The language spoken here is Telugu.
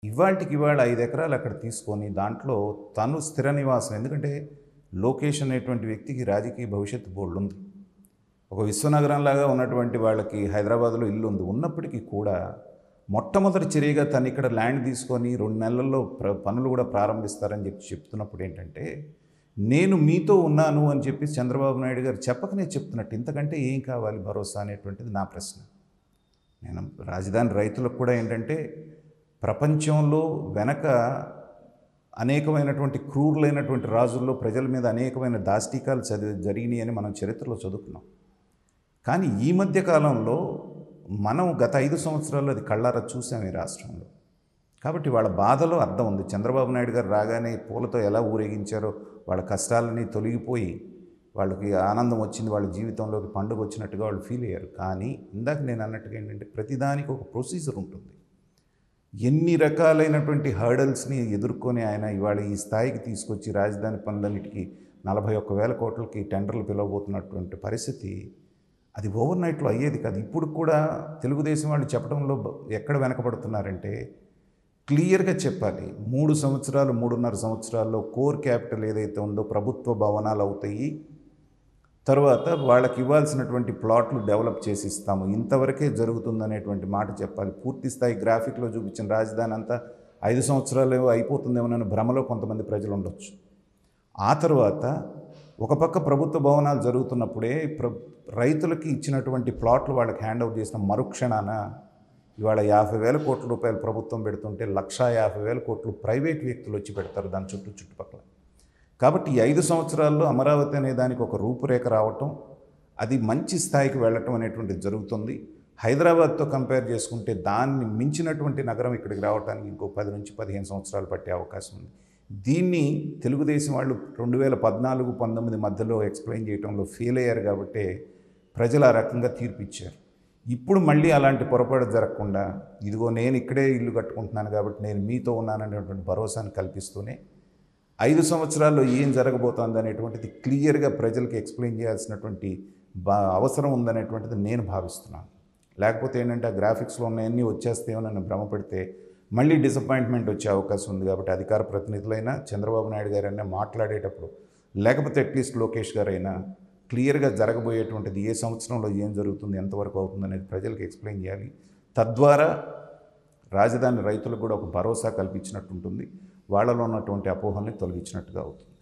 ఇవాల్టికి ఇవాళ 5 ఎకరాలు అక్కడ తీసుకొని దాంట్లో తను స్థిర నివాసం ఎందుకంటే లోకేష్ అనేటువంటి వ్యక్తికి రాజకీయ భవిష్యత్తు బోల్డుంది. ఒక విశ్వనగరంలాగా ఉన్నటువంటి వాళ్ళకి హైదరాబాద్లో ఇల్లు ఉంది. ఉన్నప్పటికీ కూడా మొట్టమొదటి చర్యగా తను ఇక్కడ ల్యాండ్ తీసుకొని 2 నెలల్లో పనులు కూడా ప్రారంభిస్తారని చెప్తున్నప్పుడు ఏంటంటే నేను మీతో ఉన్నాను అని చెప్పి చంద్రబాబు నాయుడు గారు చెప్పకనే చెప్తున్నట్టు ఇంతకంటే ఏం కావాలి భరోసా అనేటువంటిది నా ప్రశ్న. నేను రాజధాని రైతులకు కూడా ఏంటంటే ప్రపంచంలో వెనక అనేకమైనటువంటి క్రూరులైనటువంటి రాజుల్లో ప్రజల మీద అనేకమైన దాష్టీకాలు జరిగినాయి అని మనం చరిత్రలో చదువుకున్నాం. కానీ ఈ మధ్య కాలంలో మనం గత 5 సంవత్సరాల్లో అది కళ్ళారా చూసాం ఈ రాష్ట్రంలో. కాబట్టి వాళ్ళ బాధలో అర్థం ఉంది. చంద్రబాబు నాయుడు గారు రాగానే పూలతో ఎలా ఊరేగించారో వాళ్ళ కష్టాలని తొలగిపోయి వాళ్ళకి ఆనందం వచ్చింది, వాళ్ళ జీవితంలోకి పండుగ వచ్చినట్టుగా వాళ్ళు ఫీల్ అయ్యారు. కానీ ఇందాక నేను అన్నట్టుగా ఏంటంటే ప్రతిదానికి ఒక ప్రొసీజర్ ఉంటుంది. ఎన్ని రకాలైనటువంటి హర్డల్స్ని ఎదుర్కొని ఆయన ఇవాళ ఈ స్థాయికి తీసుకొచ్చి రాజధాని పనులన్నిటికీ 41,000 కోట్లకి టెండర్లు పిలవబోతున్నటువంటి పరిస్థితి అది ఓవర్ నైట్లో అయ్యేది కాదు. ఇప్పుడు కూడా తెలుగుదేశం వాళ్ళు చెప్పడంలో ఎక్కడ వెనకబడుతున్నారంటే క్లియర్గా చెప్పాలి. 3 సంవత్సరాలు 3.5 సంవత్సరాల్లో కోర్ క్యాపిటల్ ఏదైతే ఉందో ప్రభుత్వ భవనాలు అవుతాయి, తర్వాత వాళ్ళకి ఇవ్వాల్సినటువంటి ప్లాట్లు డెవలప్ చేసి ఇస్తాము, ఇంతవరకే జరుగుతుందనేటువంటి మాట చెప్పాలి. పూర్తి స్థాయి గ్రాఫిక్లో చూపించిన రాజధాని అంతా 5 సంవత్సరాలు అయిపోతుందేమోనని భ్రమలో కొంతమంది ప్రజలు ఉండొచ్చు. ఆ తర్వాత ఒక పక్క ప్రభుత్వ భవనాలు జరుగుతున్నప్పుడే రైతులకి ఇచ్చినటువంటి ప్లాట్లు వాళ్ళకి హ్యాండ్ ఓవర్ చేసిన మరుక్షణాన ఇవాళ 50,000 కోట్ల రూపాయలు ప్రభుత్వం పెడుతుంటే 1,50,000 కోట్లు ప్రైవేట్ వ్యక్తులు వచ్చి పెడతారు దాని చుట్టుపక్కల. కాబట్టి ఈ 5 సంవత్సరాల్లో అమరావతి అనే దానికి ఒక రూపురేఖ రావటం, అది మంచి స్థాయికి వెళ్ళటం అనేటువంటిది జరుగుతుంది. హైదరాబాద్తో కంపేర్ చేసుకుంటే దాన్ని మించినటువంటి నగరం ఇక్కడికి రావడానికి ఇంకో 10 నుంచి 15 సంవత్సరాలు పట్టే అవకాశం ఉంది. దీన్ని తెలుగుదేశం వాళ్ళు 2014-19 మధ్యలో ఎక్స్ప్లెయిన్ చేయడంలో ఫెయిల్ అయ్యారు కాబట్టి ప్రజలు ఆ రకంగా తీర్పు ఇచ్చారు. ఇప్పుడు మళ్ళీ అలాంటి పొరపాటు జరగకుండా ఇదిగో నేను ఇక్కడే ఇల్లు కట్టుకుంటున్నాను కాబట్టి నేను మీతో ఉన్నాననేటువంటి భరోసాను కల్పిస్తూనే 5 సంవత్సరాల్లో ఏం జరగబోతోంది అనేటువంటిది క్లియర్గా ప్రజలకి ఎక్స్ప్లెయిన్ చేయాల్సినటువంటి అవసరం ఉందనేటువంటిది నేను భావిస్తున్నాను. లేకపోతే ఏంటంటే ఆ గ్రాఫిక్స్లో ఉన్నాయన్నీ వచ్చేస్తేమో నన్ను భ్రమపడితే మళ్ళీ డిసప్పాయింట్మెంట్ వచ్చే అవకాశం ఉంది. కాబట్టి అధికార ప్రతినిధులైనా చంద్రబాబు నాయుడు గారైనా మాట్లాడేటప్పుడు లేకపోతే అట్లీస్ట్ లోకేష్ గారైనా క్లియర్గా జరగబోయేటువంటిది ఏ సంవత్సరంలో ఏం జరుగుతుంది, ఎంతవరకు అవుతుంది అనేది ప్రజలకు ఎక్స్ప్లెయిన్ చేయాలి. తద్వారా రాజధాని రైతులకు కూడా ఒక భరోసా కల్పించినట్టు ఉంటుంది, వాళ్ళలో ఉన్నటువంటి అపోహల్ని తొలగించినట్టుగా అవుతుంది.